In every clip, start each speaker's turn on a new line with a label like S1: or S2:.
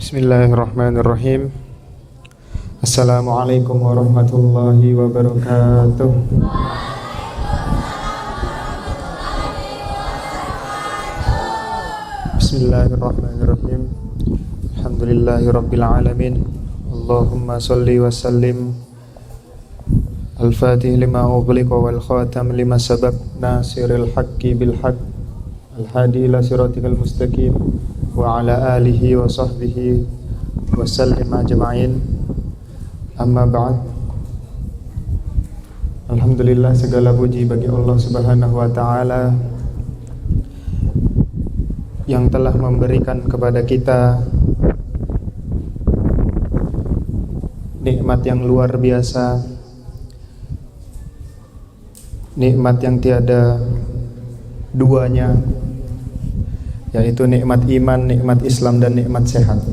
S1: Bismillahirrahmanirrahim. Assalamualaikum warahmatullahi wabarakatuh. Bismillahirrahmanirrahim. Alhamdulillahirabbil alamin. Allahumma shalli wa sallim. Al-Fatih lima ughliqa wal khatam lima sabaq, nasiril haqqi bil haqq, al-hadi ila siratikal mustaqim, wa ala alihi wa sahbihi wa sallim ajma'in. Amma ba'd. Alhamdulillah, segala puji bagi Allah Subhanahu wa ta'ala yang telah memberikan kepada kita nikmat yang luar biasa, nikmat yang tiada duanya, yaitu nikmat iman, nikmat Islam, dan nikmat sehat.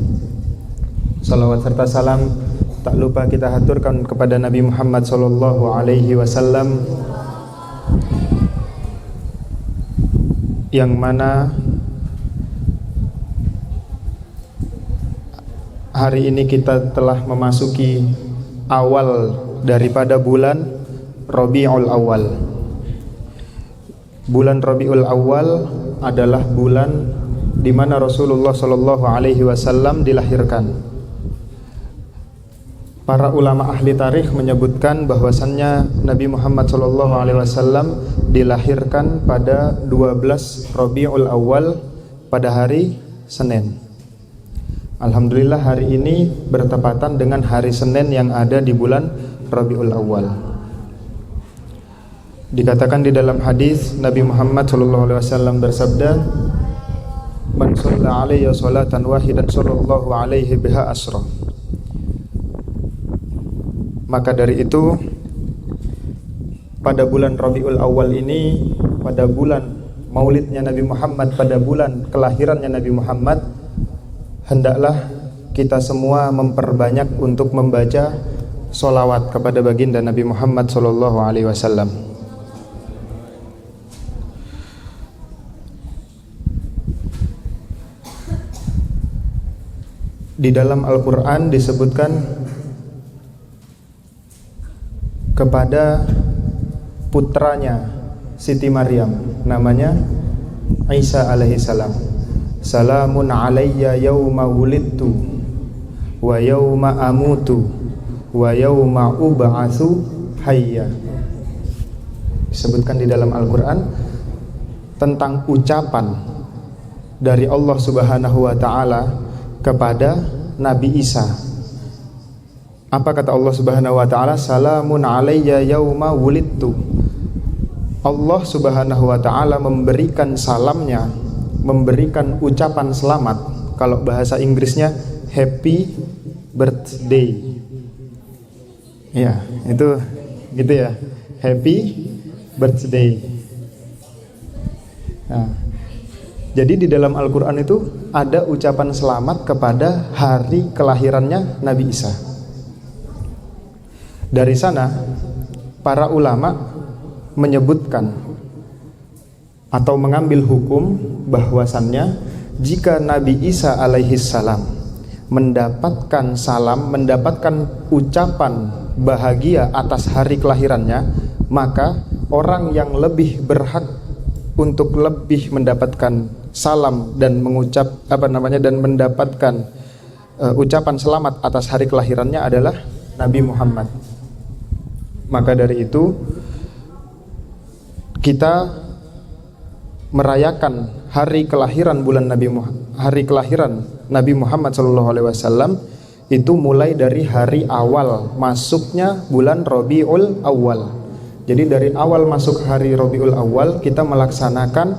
S1: Salawat serta salam tak lupa kita haturkan kepada Nabi Muhammad sallallahu alaihi wasallam, yang mana hari ini kita telah memasuki awal daripada bulan Rabiul Awal. Bulan Rabiul Awal adalah bulan di mana Rasulullah sallallahu alaihi wasallam dilahirkan. Para ulama ahli tarikh menyebutkan bahwasannya Nabi Muhammad sallallahu alaihi wasallam dilahirkan pada 12 Rabiul Awal pada hari Senin. Alhamdulillah, hari ini bertepatan dengan hari Senin yang ada di bulan Rabiul Awal. Dikatakan di dalam hadis Nabi Muhammad sallallahu alaihi wasallam bersabda, "Man shalla alayya salatan wahidan sallallahu alaihi biha asra." Maka dari itu, pada bulan Rabiul Awal ini, pada bulan maulidnya Nabi Muhammad, pada bulan kelahirannya Nabi Muhammad, hendaklah kita semua memperbanyak untuk membaca sholawat kepada baginda Nabi Muhammad sallallahu alaihi wasallam. Di dalam Al-Quran disebutkan kepada putranya Siti Maryam, namanya Isa alaihi salam, "Salamun alayya yawma wulidtu wa yawma amutu wa yawma ub'atsu hayya." Disebutkan di dalam Al-Quran tentang ucapan dari Allah Subhanahu wa ta'ala kepada Nabi Isa. Apa kata Allah Subhanahu wa ta'ala? "Salamun alayya yawma wulidtu." Allah Subhanahu wa ta'ala memberikan salamnya, memberikan ucapan selamat. Kalau bahasa Inggrisnya happy birthday. Ya, itu gitu ya. Happy birthday. Nah, jadi di dalam Al-Quran itu ada ucapan selamat kepada hari kelahirannya Nabi Isa. Dari sana para ulama menyebutkan atau mengambil hukum bahwasannya jika Nabi Isa alaihi salam mendapatkan salam, mendapatkan ucapan bahagia atas hari kelahirannya, maka orang yang lebih berhak untuk lebih mendapatkan salam dan mengucap dan mendapatkan ucapan selamat atas hari kelahirannya adalah Nabi Muhammad. Maka dari itu kita merayakan hari kelahiran Nabi Muhammad sallallahu alaihi wasallam itu mulai dari hari awal masuknya bulan Rabiul Awal. Jadi dari awal masuk hari Rabiul Awal kita melaksanakan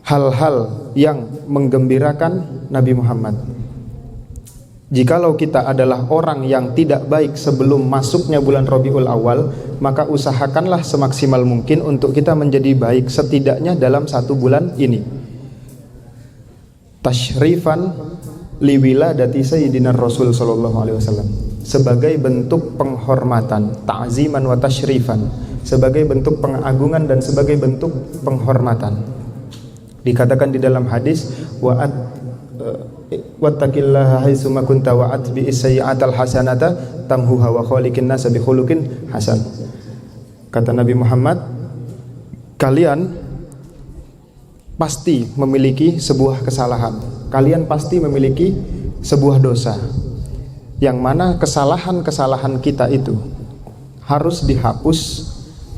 S1: hal-hal yang menggembirakan Nabi Muhammad. Jikalau kita adalah orang yang tidak baik sebelum masuknya bulan Rabiul Awal, maka usahakanlah semaksimal mungkin untuk kita menjadi baik setidaknya dalam satu bulan ini. Tashrifan liwiladati Sayyidina Rasul sallallahu alaihi wasallam, sebagai bentuk penghormatan, ta'ziman wa tashrifan, sebagai bentuk pengagungan dan sebagai bentuk penghormatan. Dikatakan di dalam hadis, wattaqillaha haitsuma kunta wa atbi as-sayyi'atal hasanata tamhuha wa khaliqin nas bi khuluqin hasan. Kata Nabi Muhammad, kalian pasti memiliki sebuah kesalahan. Kalian pasti memiliki sebuah dosa. Yang mana kesalahan-kesalahan kita itu harus dihapus,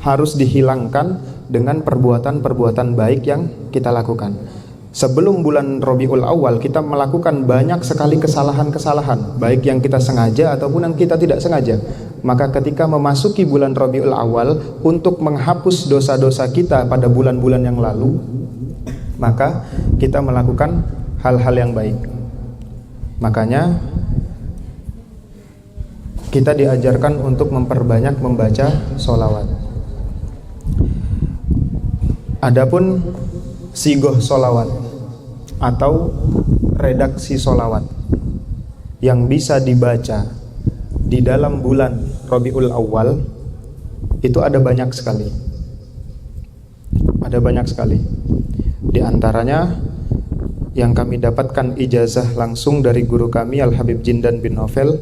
S1: harus dihilangkan dengan perbuatan-perbuatan baik yang kita lakukan. Sebelum bulan Rabiul Awal kita melakukan banyak sekali kesalahan-kesalahan, baik yang kita sengaja ataupun yang kita tidak sengaja. Maka ketika memasuki bulan Rabiul Awal, untuk menghapus dosa-dosa kita pada bulan-bulan yang lalu, maka kita melakukan hal-hal yang baik. Makanya kita diajarkan untuk memperbanyak membaca sholawat. Adapun sigoh sholawat atau redaksi sholawat yang bisa dibaca di dalam bulan Rabiul Awal itu ada banyak sekali. Ada banyak sekali. Di antaranya yang kami dapatkan ijazah langsung dari guru kami Al-Habib Jindan bin Novel,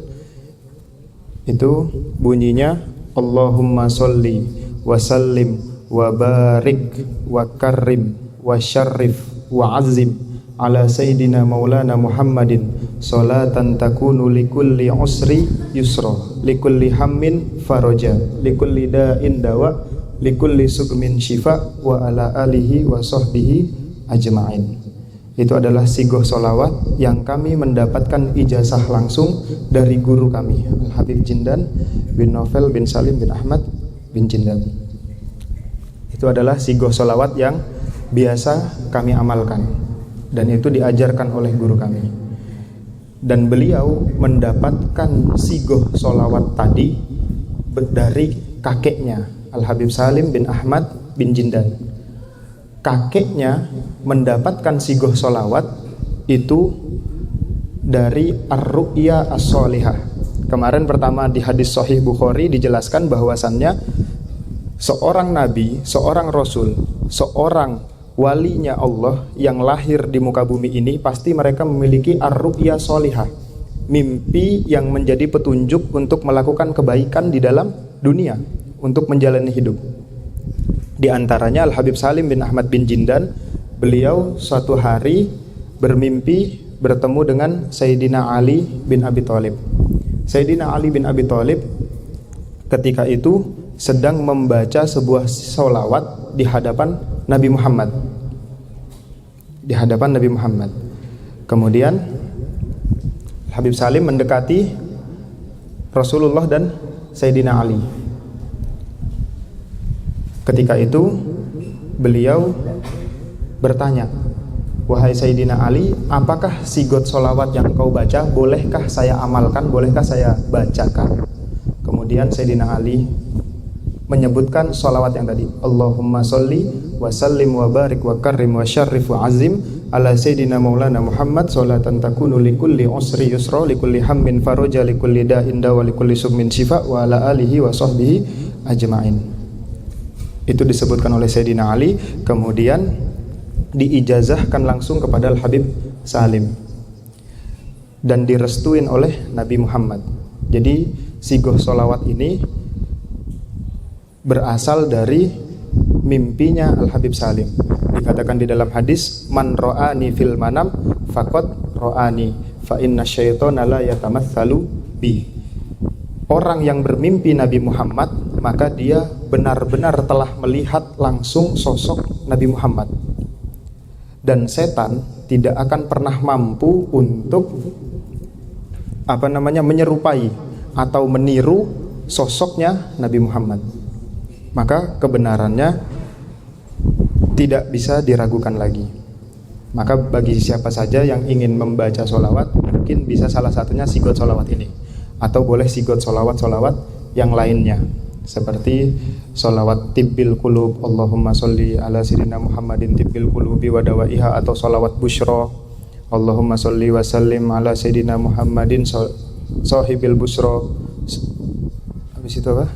S1: itu bunyinya Allahumma sholli wa sallim wa barik wa karrim wa syarrif wa azim ala sayyidina maulana Muhammadin salatan takunu likulli usri yusra likulli hammin faraja likulli da'in dawa likulli sukmin syifa wa ala alihi wa sahbihi ajma'in. Itu adalah sigoh sholawat yang kami mendapatkan ijazah langsung dari guru kami Al-Habib Jindan bin Novel bin Salim bin Ahmad bin Jindan. Itu adalah sigoh sholawat yang biasa kami amalkan, dan itu diajarkan oleh guru kami. Dan beliau mendapatkan sigoh sholawat tadi dari kakeknya Al-Habib Salim bin Ahmad bin Jindan. Kakeknya mendapatkan sigoh sholawat itu dari Ar-Ru'ya As-Sholihah. Kemarin pertama di hadis Sahih Bukhari dijelaskan bahwasannya seorang nabi, seorang rasul, seorang walinya Allah yang lahir di muka bumi ini pasti mereka memiliki ar-ru'ya sholihah, mimpi yang menjadi petunjuk untuk melakukan kebaikan di dalam dunia, untuk menjalani hidup. Di antaranya Al-Habib Salim bin Ahmad bin Jindan, beliau suatu hari bermimpi bertemu dengan Sayyidina Ali bin Abi Thalib. Sayyidina Ali bin Abi Thalib ketika itu sedang membaca sebuah sholawat di hadapan Nabi Muhammad. Di hadapan Nabi Muhammad. Kemudian Habib Salim mendekati Rasulullah dan Sayyidina Ali. Ketika itu beliau bertanya, "Wahai Sayyidina Ali, apakah sigot sholawat yang kau baca bolehkah saya amalkan, bolehkah saya bacakan?" Kemudian Sayyidina Ali menyebutkan sholawat yang tadi, Allahumma sholli wa sallim wa barik wa karrim wa syarrif wa azim ala sayyidina maulana Muhammad sholatan takunu likulli usri yusra likulli hammin faraja likulli da'in dawa likulli summin syifa wa ala alihi wa sahbihi ajma'in. Itu disebutkan oleh Sayyidina Ali, kemudian diijazahkan langsung kepada Al-Habib Salim dan direstuin oleh Nabi Muhammad. Jadi sigoh sholawat ini berasal dari mimpinya Al-Habib Salim. Dikatakan di dalam hadis, man ra'ani fil manam faqad ra'ani fa inna syaitana la yatamatsalu bi. Orang yang bermimpi Nabi Muhammad, maka dia benar-benar telah melihat langsung sosok Nabi Muhammad. Dan setan tidak akan pernah mampu untuk menyerupai atau meniru sosoknya Nabi Muhammad. Maka kebenarannya tidak bisa diragukan lagi. Maka bagi siapa saja yang ingin membaca sholawat, mungkin bisa salah satunya sigot sholawat ini, atau boleh sigot sholawat-sholawat yang lainnya, seperti sholawat tibbil qulub, Allahumma sholli ala sayyidina Muhammadin tibbil qulubi wa dawaiha, atau sholawat busyra, Allahumma sholli wa sallim ala sayyidina Muhammadin sahibil busyra. Habis itu apa?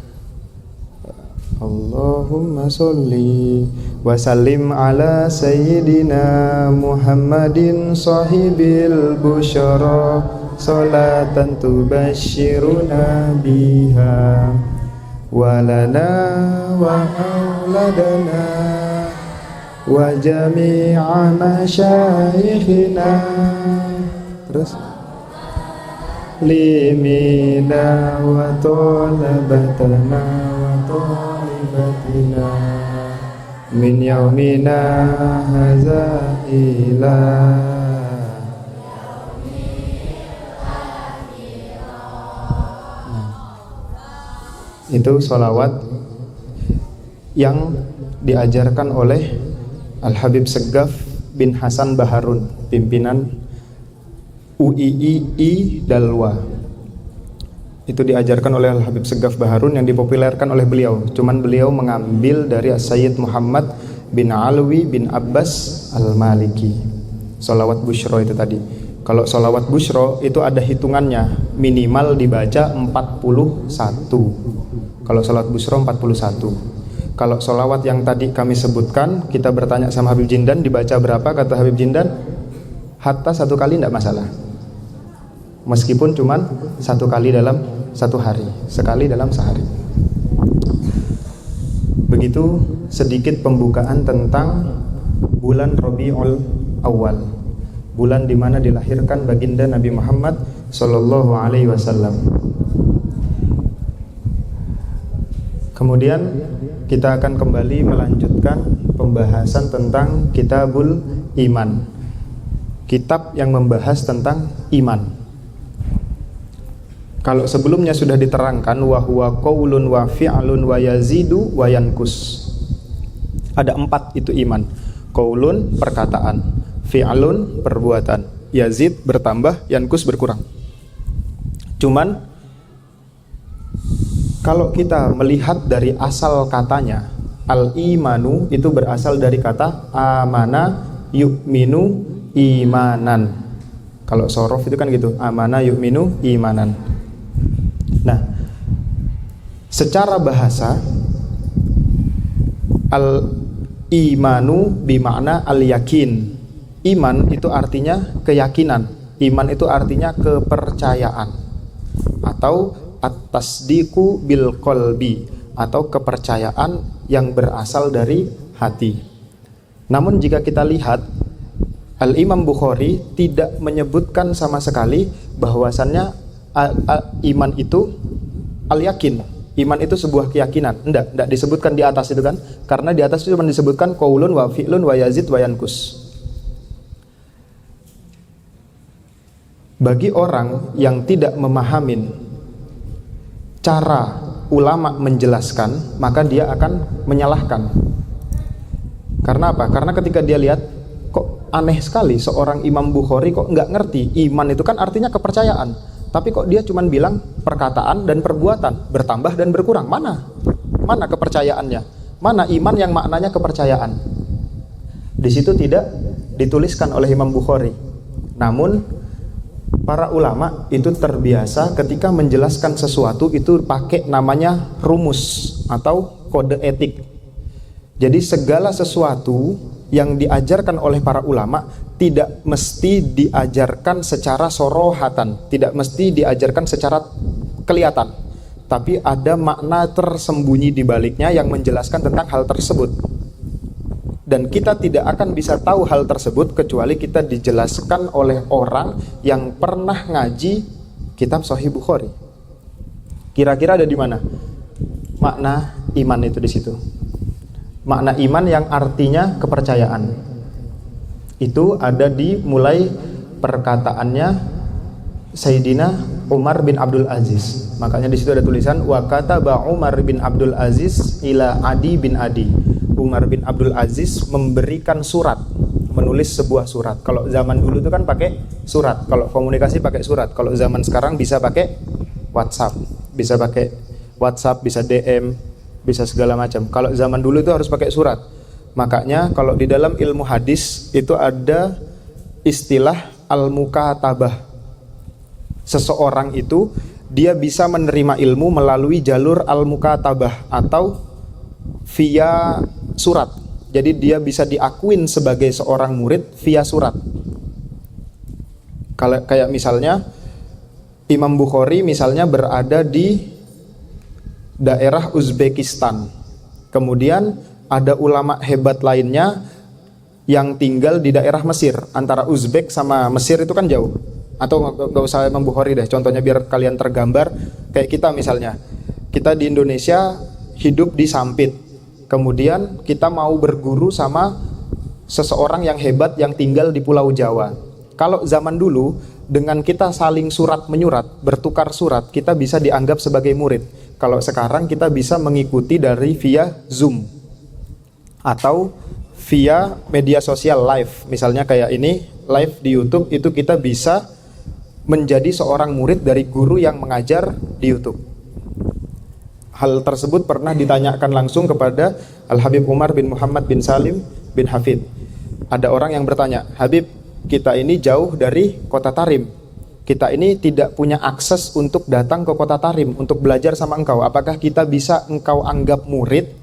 S1: Allahumma sholli wa sallim ala sayyidina Muhammadin sahibil busyara salatan tubashiruna biha walana wa auladana wa jami'a masyayikhina terus limina wa talabatana wa talibatina min yaumina haza ila. Itu sholawat yang diajarkan oleh Al-Habib Segaf bin Hasan Baharun, pimpinan UII Dalwa. Itu diajarkan oleh Al-Habib Segaf Baharun yang dipopulerkan oleh beliau. Cuman beliau mengambil dari Sayyid Muhammad bin Alwi bin Abbas Al-Maliki. Sholawat Bushro itu tadi. Kalau sholawat Bushro itu ada hitungannya, minimal dibaca 41. Kalau sholawat Bushro 41. Kalau sholawat yang tadi kami sebutkan, kita bertanya sama Habib Jindan, dibaca berapa? Kata Habib Jindan, hatta 1 kali tidak masalah. Meskipun cuman 1 kali dalam 1 hari, sekali dalam sehari. Begitu sedikit pembukaan tentang bulan Rabiul Awal, bulan di mana dilahirkan baginda Nabi Muhammad sallallahu alaihi wasallam. Kemudian kita akan kembali melanjutkan pembahasan tentang Kitabul Iman, kitab yang membahas tentang iman. Kalau sebelumnya sudah diterangkan wa huwa qaulun wa fi'lun wa yazidu wa yankus. Ada 4 itu iman. Qaulun perkataan, fi'lun perbuatan, yazid bertambah, yankus berkurang. Cuman kalau kita melihat dari asal katanya, al-imanu itu berasal dari kata amana yu'minu imanan. Kalau sorof itu kan gitu, amana yu'minu imanan. Nah, secara bahasa al-imanu bimakna al-yakin. Iman itu artinya keyakinan. Iman itu artinya kepercayaan atau at-tasdiqu bil qalbi, atau kepercayaan yang berasal dari hati. Namun jika kita lihat, Al-Imam Bukhari tidak menyebutkan sama sekali bahwasannya iman itu al-yakin. Iman itu sebuah keyakinan. Enggak disebutkan di atas itu kan. Karena di atas itu cuma disebutkan qaulun wa fi'lun wa yazid wa yankus. Bagi orang yang tidak memahamin cara ulama menjelaskan, maka dia akan menyalahkan. Karena apa? Karena ketika dia lihat, kok aneh sekali seorang Imam Bukhari kok nggak ngerti iman itu kan artinya kepercayaan, tapi kok dia cuma bilang perkataan dan perbuatan, bertambah dan berkurang. Mana kepercayaannya? Mana iman yang maknanya kepercayaan? Di situ tidak dituliskan oleh Imam Bukhari. Namun para ulama itu terbiasa ketika menjelaskan sesuatu itu pakai namanya rumus atau kode etik. Jadi segala sesuatu yang diajarkan oleh para ulama tidak mesti diajarkan secara sorohatan, tidak mesti diajarkan secara kelihatan, tapi ada makna tersembunyi di baliknya yang menjelaskan tentang hal tersebut. Dan kita tidak akan bisa tahu hal tersebut kecuali kita dijelaskan oleh orang yang pernah ngaji kitab Sahih Bukhari. Kira-kira ada di mana makna iman itu di situ? Makna iman yang artinya kepercayaan itu ada di mulai perkataannya Sayyidina Umar bin Abdul Aziz. Makanya di situ ada tulisan wa kataba Umar bin Abdul Aziz ila Adi bin Adi. Umar bin Abdul Aziz memberikan surat, menulis sebuah surat. Kalau zaman dulu itu kan pakai surat. Kalau komunikasi pakai surat. Kalau zaman sekarang bisa pakai WhatsApp, bisa pakai WhatsApp, bisa DM, bisa segala macam. Kalau zaman dulu itu harus pakai surat. Makanya kalau di dalam ilmu hadis itu ada istilah al-mukatabah. Seseorang itu dia bisa menerima ilmu melalui jalur al-mukatabah atau via surat. Jadi dia bisa diakuin sebagai seorang murid via surat. Kalau kayak misalnya Imam Bukhari misalnya berada di daerah Uzbekistan. Kemudian ada ulama hebat lainnya yang tinggal di daerah Mesir. Antara Uzbek sama Mesir itu kan jauh. Atau nggak usah Imam Bukhari deh, contohnya biar kalian tergambar. Kayak kita misalnya, kita di Indonesia hidup di Sampit. Kemudian kita mau berguru sama seseorang yang hebat yang tinggal di Pulau Jawa. Kalau zaman dulu, dengan kita saling surat menyurat, bertukar surat, kita bisa dianggap sebagai murid. Kalau sekarang kita bisa mengikuti dari via Zoom atau via media sosial live. Misalnya kayak ini, live di YouTube, itu kita bisa menjadi seorang murid dari guru yang mengajar di YouTube. Hal tersebut pernah ditanyakan langsung kepada Al-Habib Umar bin Muhammad bin Salim bin Hafid. Ada orang yang bertanya, Habib, kita ini jauh dari kota Tarim. Kita ini tidak punya akses untuk datang ke kota Tarim untuk belajar sama engkau. Apakah kita bisa engkau anggap murid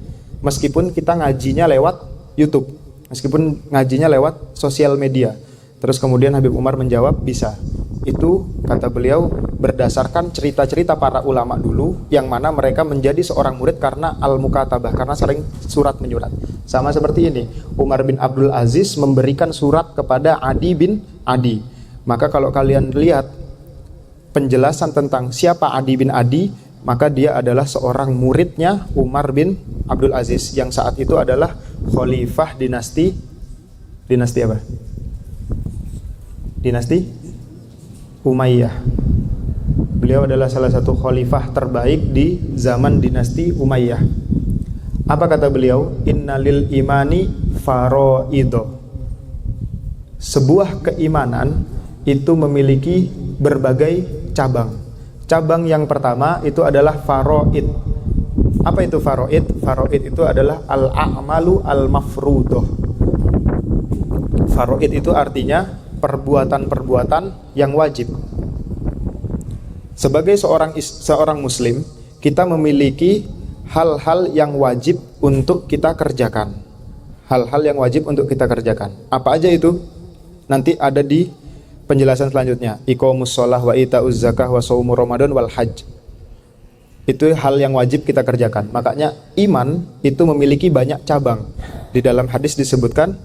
S1: meskipun kita ngajinya lewat YouTube, meskipun ngajinya lewat sosial media? Terus kemudian Habib Umar menjawab, bisa. Itu kata beliau berdasarkan cerita-cerita para ulama dulu, yang mana mereka menjadi seorang murid karena al-mukatabah, karena saling surat menyurat. Sama seperti ini, Umar bin Abdul Aziz memberikan surat kepada Adi bin Adi. Maka kalau kalian lihat penjelasan tentang siapa Adi bin Adi, maka dia adalah seorang muridnya Umar bin Abdul Aziz, yang saat itu adalah khalifah dinasti apa? Dinasti Umayyah. Beliau adalah salah satu khalifah terbaik di zaman dinasti Umayyah. Apa kata beliau? Innalil imani faraidho. Sebuah keimanan itu memiliki berbagai cabang. Cabang yang pertama itu adalah faraid. Apa itu faraid? Faraid itu adalah al-a'malu al-mafrudoh. Faraid itu artinya perbuatan-perbuatan yang wajib. Sebagai seorang muslim, kita memiliki hal-hal yang wajib untuk kita kerjakan. Hal-hal yang wajib untuk kita kerjakan. Apa aja itu? Nanti ada di penjelasan selanjutnya. Iqamus shalah wa ita'uz zakah wa shaumu ramadan wal hajj. Itu hal yang wajib kita kerjakan. Makanya iman itu memiliki banyak cabang. Di dalam hadis disebutkan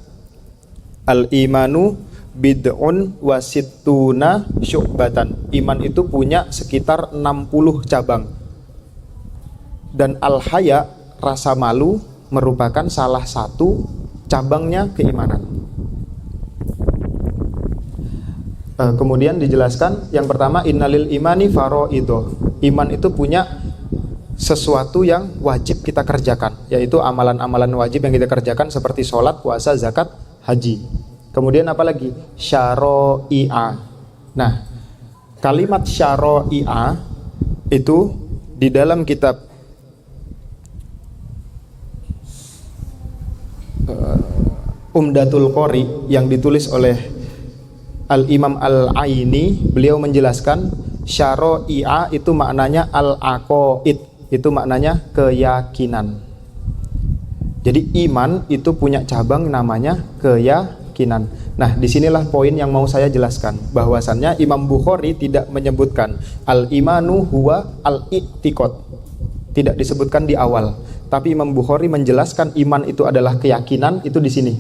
S1: al-imanu bid'un wasittuna syu'batan. Iman itu punya sekitar 60 cabang. Dan al-haya, rasa malu, merupakan salah satu cabangnya keimanan. Kemudian dijelaskan yang pertama, innalil imani faraidho. Iman itu punya sesuatu yang wajib kita kerjakan, yaitu amalan-amalan wajib yang kita kerjakan seperti sholat, puasa, zakat, haji. Kemudian apa lagi? Syara'i'a. Nah, kalimat syara'i'a itu di dalam kitab Umdatul Qori yang ditulis oleh Al-Imam Al-Aini, beliau menjelaskan syara'i'a itu maknanya al-aqaid, itu maknanya keyakinan. Jadi iman itu punya cabang namanya keyakinan. Nah, disinilah poin yang mau saya jelaskan, bahwasannya Imam Bukhari tidak menyebutkan al-imanu huwa al-i'tiqad, tidak disebutkan di awal, tapi Imam Bukhari menjelaskan iman itu adalah keyakinan, itu di sini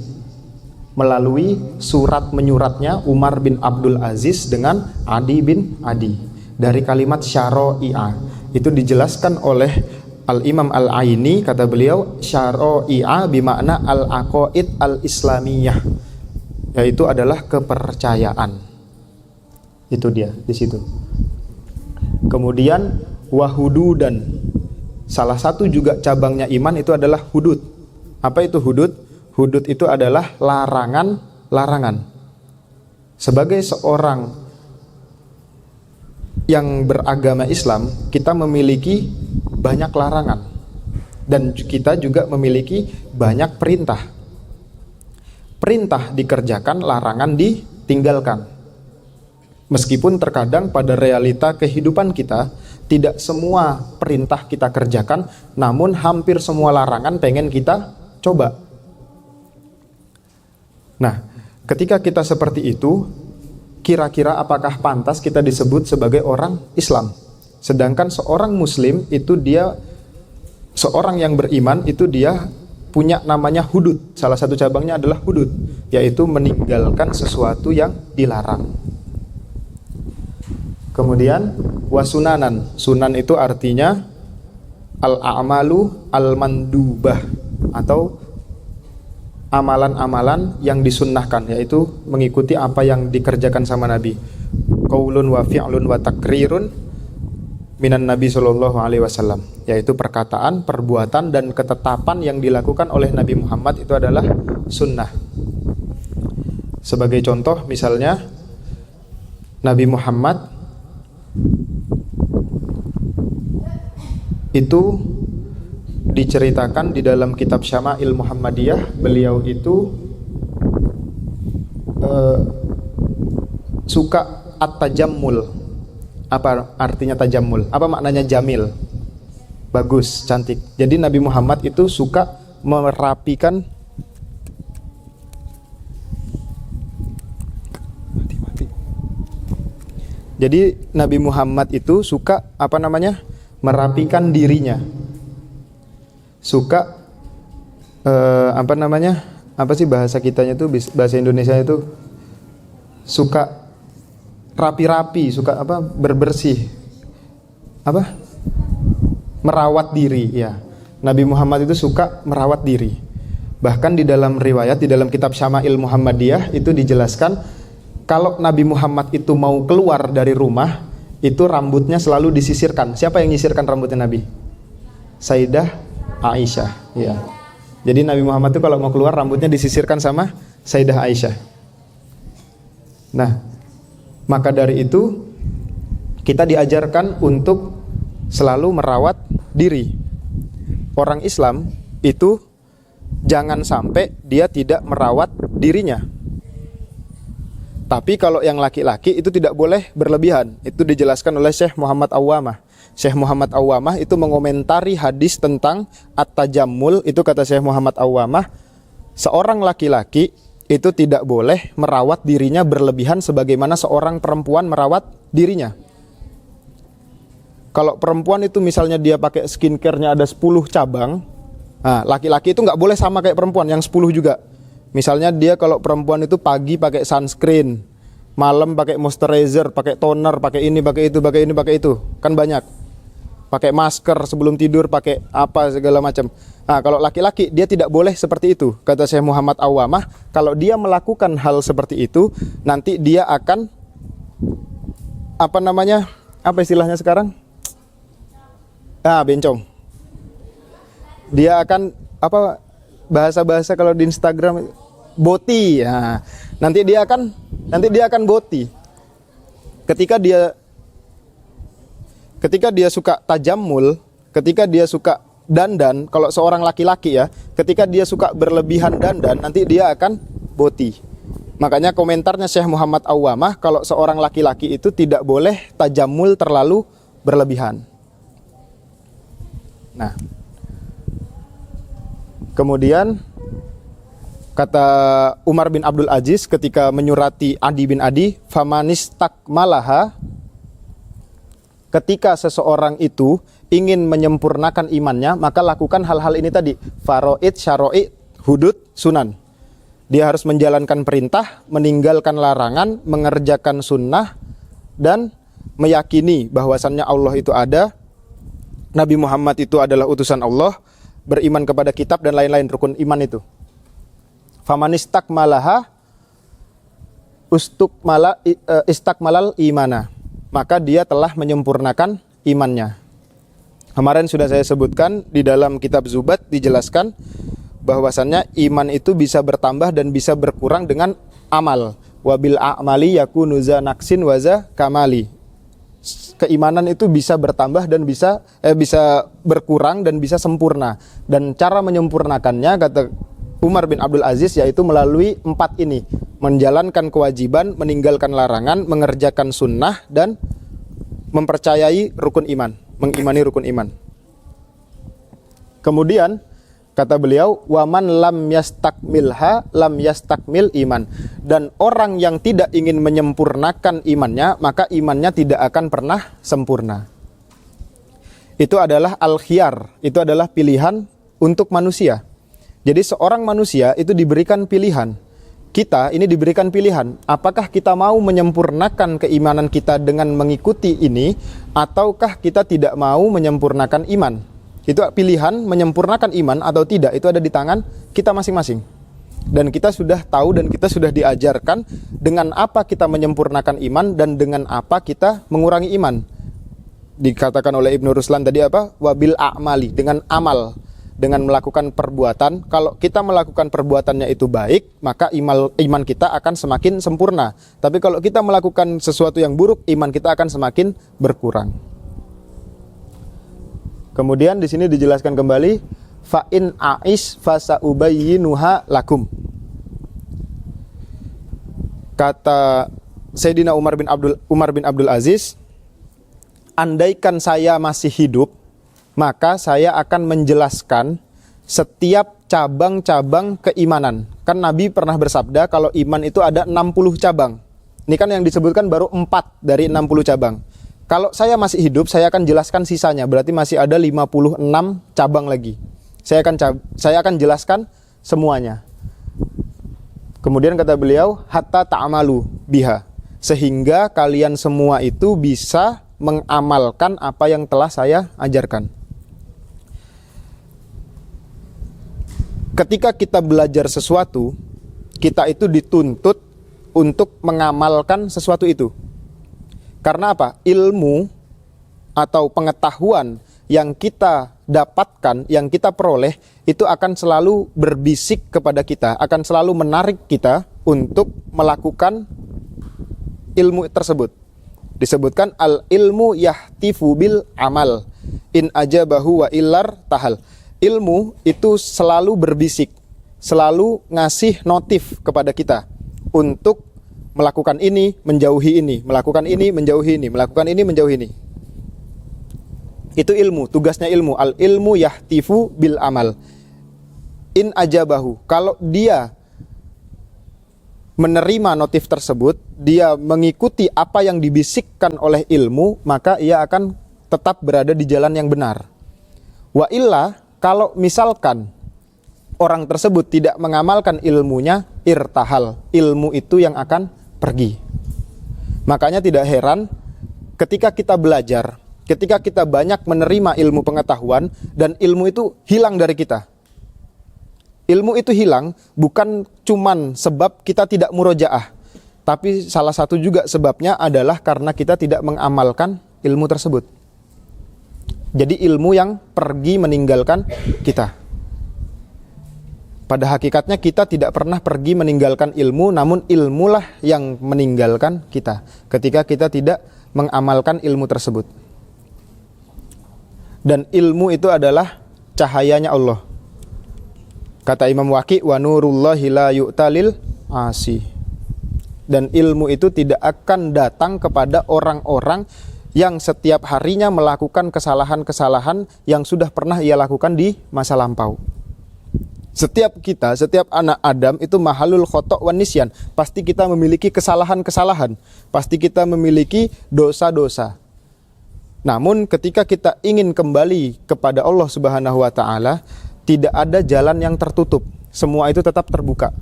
S1: melalui surat menyuratnya Umar bin Abdul Aziz dengan Adi bin Adi. Dari kalimat syara'i'a itu dijelaskan oleh Al-Imam Al-Aini, kata beliau syara'i'a bimakna al-aqaid al-islamiyah, yaitu adalah kepercayaan. Itu dia di situ. Kemudian wahududan, salah satu juga cabangnya iman itu adalah hudud. Apa itu hudud? Hudud itu adalah larangan-larangan. Sebagai seorang yang beragama Islam, kita memiliki banyak larangan dan kita juga memiliki banyak perintah. Perintah dikerjakan, larangan ditinggalkan. Meskipun terkadang pada realita kehidupan kita tidak semua perintah kita kerjakan, namun hampir semua larangan pengen kita coba. Nah, ketika kita seperti itu, kira-kira apakah pantas kita disebut sebagai orang Islam? Sedangkan seorang Muslim itu dia, seorang yang beriman itu dia punya namanya hudud. Salah satu cabangnya adalah hudud, yaitu meninggalkan sesuatu yang dilarang. Kemudian wasunanan. Sunan itu artinya al-a'malu al-mandubah, atau amalan-amalan yang disunnahkan, yaitu mengikuti apa yang dikerjakan sama Nabi. Qaulun wa fi'lun wa takrirun minan Nabi sallallahu alaihi wasallam, yaitu perkataan, perbuatan dan ketetapan yang dilakukan oleh Nabi Muhammad itu adalah sunnah. Sebagai contoh misalnya Nabi Muhammad itu diceritakan di dalam kitab Syama'il Muhammadiyah, beliau itu suka at-tajammul. Apa artinya tajammul? Apa maknanya jamil? Bagus, cantik. Jadi Nabi Muhammad itu suka merapikan Jadi Nabi Muhammad itu suka merapikan dirinya. Suka apa sih bahasa kitanya tuh, bahasa Indonesia itu suka rapi-rapi, suka berbersih, merawat diri ya. Nabi Muhammad itu suka merawat diri. Bahkan di dalam riwayat, di dalam kitab Syama'il Muhammadiyah itu dijelaskan kalau Nabi Muhammad itu mau keluar dari rumah, itu rambutnya selalu disisirkan. Siapa yang nyisirkan rambutnya Nabi? Sayyidah Aisyah ya. Jadi Nabi Muhammad itu kalau mau keluar rambutnya disisirkan sama Sayyidah Aisyah. Nah, maka dari itu kita diajarkan untuk selalu merawat diri. Orang Islam itu jangan sampai dia tidak merawat dirinya. Tapi kalau yang laki-laki itu tidak boleh berlebihan. Itu dijelaskan oleh Syekh Muhammad Awwamah. Syekh Muhammad Awwamah itu mengomentari hadis tentang at-tajammul. Itu kata Syekh Muhammad Awwamah, seorang laki-laki itu tidak boleh merawat dirinya berlebihan sebagaimana seorang perempuan merawat dirinya. Kalau perempuan itu misalnya dia pakai skincare-nya ada 10 cabang, nah laki-laki itu nggak boleh sama kayak perempuan yang 10 juga. Misalnya dia kalau perempuan itu pagi pakai sunscreen, malam pakai moisturizer, pakai toner, pakai ini, pakai itu, pakai ini, pakai itu. Kan banyak. Pakai masker sebelum tidur, pakai apa segala macam. Nah, kalau laki-laki dia tidak boleh seperti itu. Kata Syekh Muhammad Awwamah, kalau dia melakukan hal seperti itu, nanti dia akan apa istilahnya sekarang? Bencong. Dia akan bahasa-bahasa kalau di Instagram boti ya. Nanti dia akan boti. Ketika dia suka tajammul, ketika dia suka dandan, kalau seorang laki-laki ya, ketika dia suka berlebihan dandan, nanti dia akan boti. Makanya komentarnya Syekh Muhammad Awwamah, kalau seorang laki-laki itu tidak boleh tajammul terlalu berlebihan. Nah, kemudian kata Umar bin Abdul Aziz ketika menyurati Adi bin Adi, famanistakmalaha, ketika seseorang itu ingin menyempurnakan imannya, maka lakukan hal-hal ini tadi, faraid, syara'i, hudud, sunan. Dia harus menjalankan perintah, meninggalkan larangan, mengerjakan sunnah, dan meyakini bahwasannya Allah itu ada, Nabi Muhammad itu adalah utusan Allah, beriman kepada kitab dan lain-lain rukun iman itu. Famanistakmalaha istakmalal imana, maka dia telah menyempurnakan imannya. Kemarin sudah saya sebutkan di dalam kitab Zubat dijelaskan bahwasannya iman itu bisa bertambah dan bisa berkurang dengan amal. Wabil a'mali yakunu za naqsin wa za kamali. Keimanan itu bisa bertambah dan bisa berkurang dan bisa sempurna. Dan cara menyempurnakannya kata Umar bin Abdul Aziz yaitu melalui 4 ini: menjalankan kewajiban, meninggalkan larangan, mengerjakan sunnah, dan mempercayai rukun iman, mengimani rukun iman. Kemudian Kata beliau, waman lam yastakmilha lam yastakmil iman. Dan orang yang tidak ingin menyempurnakan imannya, maka imannya tidak akan pernah sempurna. Itu adalah al-khiyar, itu adalah pilihan untuk manusia. Jadi seorang manusia itu diberikan pilihan. Kita ini diberikan pilihan, apakah kita mau menyempurnakan keimanan kita dengan mengikuti ini, ataukah kita tidak mau menyempurnakan iman. Itu pilihan menyempurnakan iman atau tidak, itu ada di tangan kita masing-masing. Dan kita sudah tahu dan kita sudah diajarkan dengan apa kita menyempurnakan iman dan dengan apa kita mengurangi iman. Dikatakan oleh Ibnu Ruslan tadi apa? Wabil a'mali, dengan amal, dengan melakukan perbuatan. Kalau kita melakukan perbuatannya itu baik, maka iman kita akan semakin sempurna. Tapi kalau kita melakukan sesuatu yang buruk, iman kita akan semakin berkurang. Kemudian di sini dijelaskan kembali, fa in a'is fasaubayyinuha lakum. Kata Sayyidina Umar bin Abdul Aziz, andaikan saya masih hidup, maka saya akan menjelaskan setiap cabang-cabang keimanan. Kan Nabi pernah bersabda kalau iman itu ada 60 cabang. Ini kan yang disebutkan baru 4 dari 60 cabang. Kalau saya masih hidup, saya akan jelaskan sisanya. Berarti masih ada 56 cabang lagi. Saya akan jelaskan semuanya. Kemudian kata beliau, hatta ta'amalu biha. Sehingga kalian semua itu bisa mengamalkan apa yang telah saya ajarkan. Ketika kita belajar sesuatu, kita itu dituntut untuk mengamalkan sesuatu itu. Karena apa? Ilmu atau pengetahuan yang kita dapatkan, yang kita peroleh, itu akan selalu berbisik kepada kita, akan selalu menarik kita untuk melakukan ilmu tersebut. Disebutkan al-ilmu yahtifu bil amal, in ajabahu wa illar tahal. Ilmu itu selalu berbisik, selalu ngasih notif kepada kita untuk melakukan ini, menjauhi ini, melakukan ini, menjauhi ini, melakukan ini, menjauhi ini. Itu ilmu, tugasnya ilmu. Al-ilmu yahtifu bil amal. In ajabahu. Kalau dia menerima notif tersebut, dia mengikuti apa yang dibisikkan oleh ilmu, maka ia akan tetap berada di jalan yang benar. Wa illa, kalau misalkan orang tersebut tidak mengamalkan ilmunya, irtahal. Ilmu itu yang akan pergi. Makanya tidak heran ketika kita belajar, ketika kita banyak menerima ilmu pengetahuan dan ilmu itu hilang dari kita. Ilmu itu hilang bukan cuman sebab kita tidak murojaah, tapi salah satu juga sebabnya adalah karena kita tidak mengamalkan ilmu tersebut. Jadi ilmu yang pergi meninggalkan kita. Pada hakikatnya kita tidak pernah pergi meninggalkan ilmu, namun ilmulah yang meninggalkan kita ketika kita tidak mengamalkan ilmu tersebut. Dan ilmu itu adalah cahayanya Allah. Kata Imam Waqi, wa nurullahi la yu'talil asi. Dan ilmu itu tidak akan datang kepada orang-orang yang setiap harinya melakukan kesalahan-kesalahan yang sudah pernah ia lakukan di masa lampau. Setiap kita, setiap anak Adam itu mahalul khotok wan nisyan. Pasti kita memiliki kesalahan-kesalahan. Pasti kita memiliki dosa-dosa. Namun ketika kita ingin kembali kepada Allah Subhanahu wa ta'ala, tidak ada jalan yang tertutup. Semua itu tetap terbuka.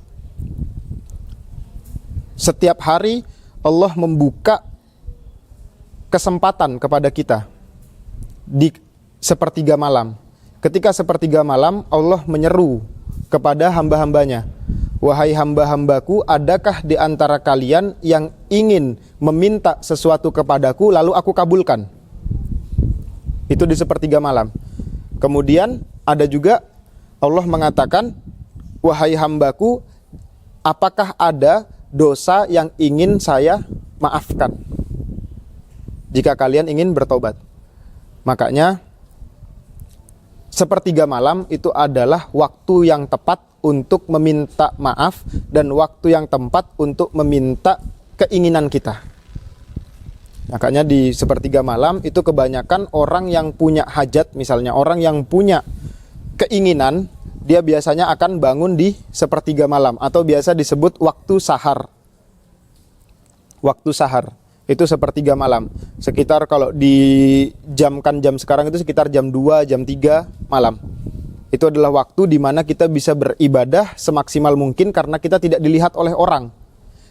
S1: Setiap hari Allah membuka kesempatan kepada kita di sepertiga malam. Ketika sepertiga malam, Allah menyeru kepada hamba-hambanya, wahai hamba-hambaku, adakah di antara kalian yang ingin meminta sesuatu kepadaku lalu aku kabulkan? Itu di sepertiga malam. Kemudian ada juga Allah mengatakan, wahai hambaku, apakah ada dosa yang ingin saya maafkan jika kalian ingin bertobat? Makanya sepertiga malam itu adalah waktu yang tepat untuk meminta maaf dan waktu yang tepat untuk meminta keinginan kita. Makanya di sepertiga malam itu kebanyakan orang yang punya hajat, misalnya orang yang punya keinginan, dia biasanya akan bangun di sepertiga malam atau biasa disebut waktu sahar. Waktu sahar itu sepertiga malam. Sekitar kalau dijamkan jam sekarang itu sekitar jam 2, jam 3 malam. Itu adalah waktu di mana kita bisa beribadah semaksimal mungkin karena kita tidak dilihat oleh orang.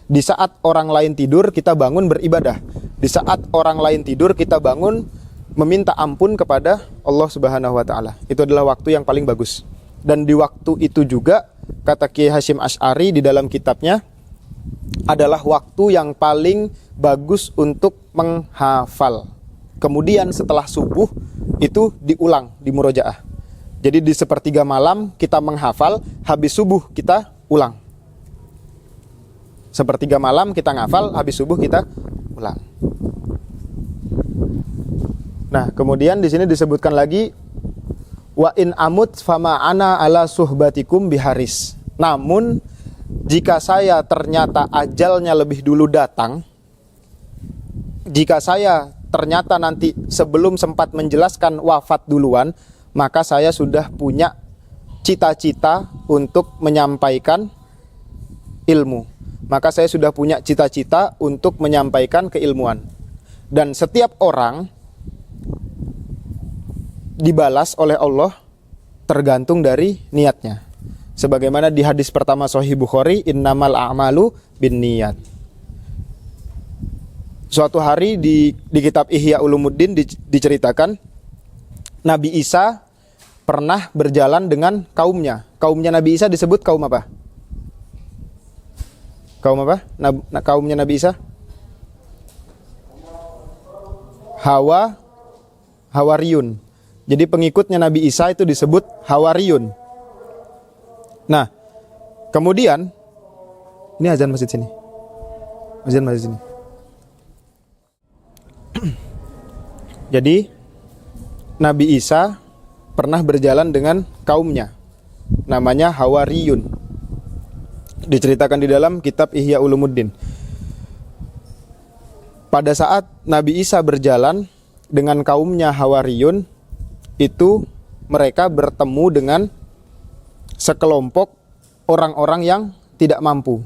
S1: Di saat orang lain tidur, kita bangun beribadah. Di saat orang lain tidur, kita bangun meminta ampun kepada Allah Subhanahu wa taala. Itu adalah waktu yang paling bagus. Dan di waktu itu juga, kata Kiai Hasyim Asy'ari di dalam kitabnya, adalah waktu yang paling bagus untuk menghafal. Kemudian setelah subuh itu diulang di murojaah. Jadi di sepertiga malam kita menghafal, habis subuh kita ulang. Sepertiga malam kita ngafal, habis subuh kita ulang. Nah, kemudian di sini disebutkan lagi, wa in amut fama ana ala suhbatikum biharis. Namun jika saya ternyata ajalnya lebih dulu datang, jika saya ternyata nanti sebelum sempat menjelaskan wafat duluan, maka saya sudah punya cita-cita untuk menyampaikan ilmu. Maka saya sudah punya cita-cita untuk menyampaikan keilmuan. Dan setiap orang dibalas oleh Allah tergantung dari niatnya. Sebagaimana di hadis pertama Sahih Bukhari, innamal a'malu binniyat. Suatu hari di kitab Ihya Ulumuddin diceritakan Nabi Isa pernah berjalan dengan kaumnya. Kaumnya Nabi Isa disebut kaum apa? Kaum apa? Kaumnya Nabi Isa? Hawariyun. Jadi pengikutnya Nabi Isa itu disebut Hawariyun. Nah, kemudian ini azan masjid sini. Azan masjid sini. Jadi Nabi Isa pernah berjalan dengan kaumnya. Namanya Hawariyun. Diceritakan di dalam kitab Ihya Ulumuddin. Pada saat Nabi Isa berjalan dengan kaumnya Hawariyun, itu mereka bertemu dengan sekelompok orang-orang yang tidak mampu.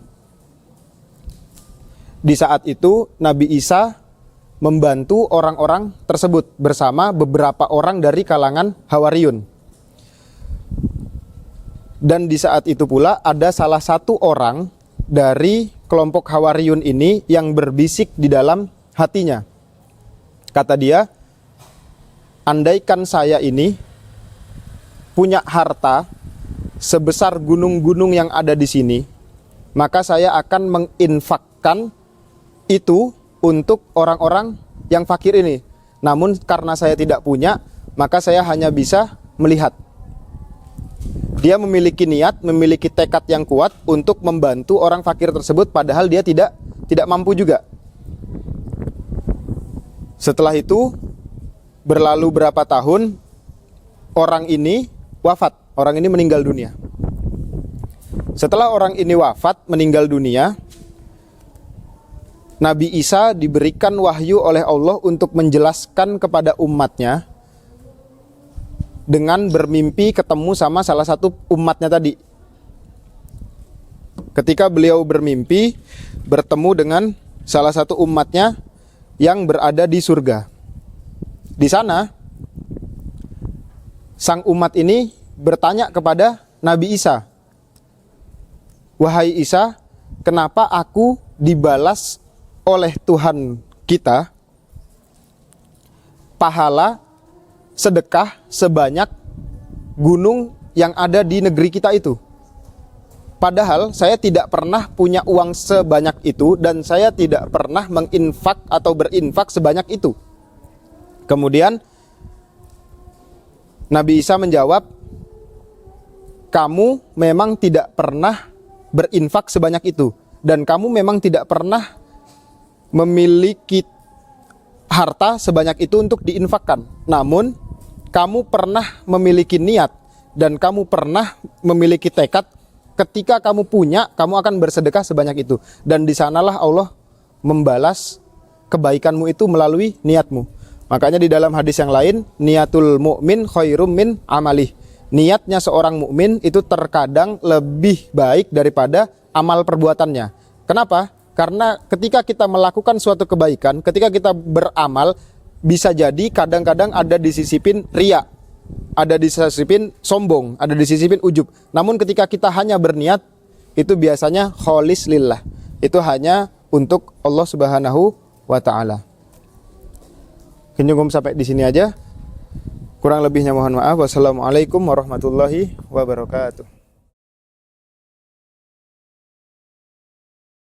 S1: Di saat itu Nabi Isa membantu orang-orang tersebut bersama beberapa orang dari kalangan Hawariyun. Dan di saat itu pula ada salah satu orang dari kelompok Hawariyun ini yang berbisik di dalam hatinya. Kata dia, andaikan saya ini punya harta sebesar gunung-gunung yang ada di sini, maka saya akan menginfakkan itu untuk orang-orang yang fakir ini. Namun karena saya tidak punya, maka saya hanya bisa melihat. Dia memiliki niat, memiliki tekad yang kuat untuk membantu orang fakir tersebut, padahal dia tidak mampu juga. Setelah itu berlalu berapa tahun, orang ini wafat, orang ini meninggal dunia. Setelah orang ini wafat, meninggal dunia, Nabi Isa diberikan wahyu oleh Allah untuk menjelaskan kepada umatnya dengan bermimpi ketemu sama salah satu umatnya tadi. Ketika beliau bermimpi bertemu dengan salah satu umatnya yang berada di surga. Di sana sang umat ini bertanya kepada Nabi Isa, "Wahai Isa, kenapa aku dibalas oleh Tuhan kita pahala sedekah sebanyak gunung yang ada di negeri kita itu? Padahal saya tidak pernah punya uang sebanyak itu dan saya tidak pernah menginfak atau berinfak sebanyak itu." Kemudian Nabi Isa menjawab, "Kamu memang tidak pernah berinfak sebanyak itu dan kamu memang tidak pernah memiliki harta sebanyak itu untuk diinfakkan. Namun kamu pernah memiliki niat dan kamu pernah memiliki tekad, ketika kamu punya, kamu akan bersedekah sebanyak itu. Dan di sanalah Allah membalas kebaikanmu itu melalui niatmu." Makanya di dalam hadis yang lain, niatul mu'min khairum min amalih. niatnya seorang mukmin itu terkadang lebih baik daripada amal perbuatannya. Kenapa? Karena ketika kita melakukan suatu kebaikan, ketika kita beramal, bisa jadi kadang-kadang ada disisipin riya, ada disisipin sombong, ada disisipin ujub. Namun ketika kita hanya berniat, itu biasanya kholis lillah. Itu hanya untuk Allah Subhanahu wa taala. Cukup sampai di sini aja. Kurang lebihnya mohon maaf. Wassalamualaikum warahmatullahi wabarakatuh.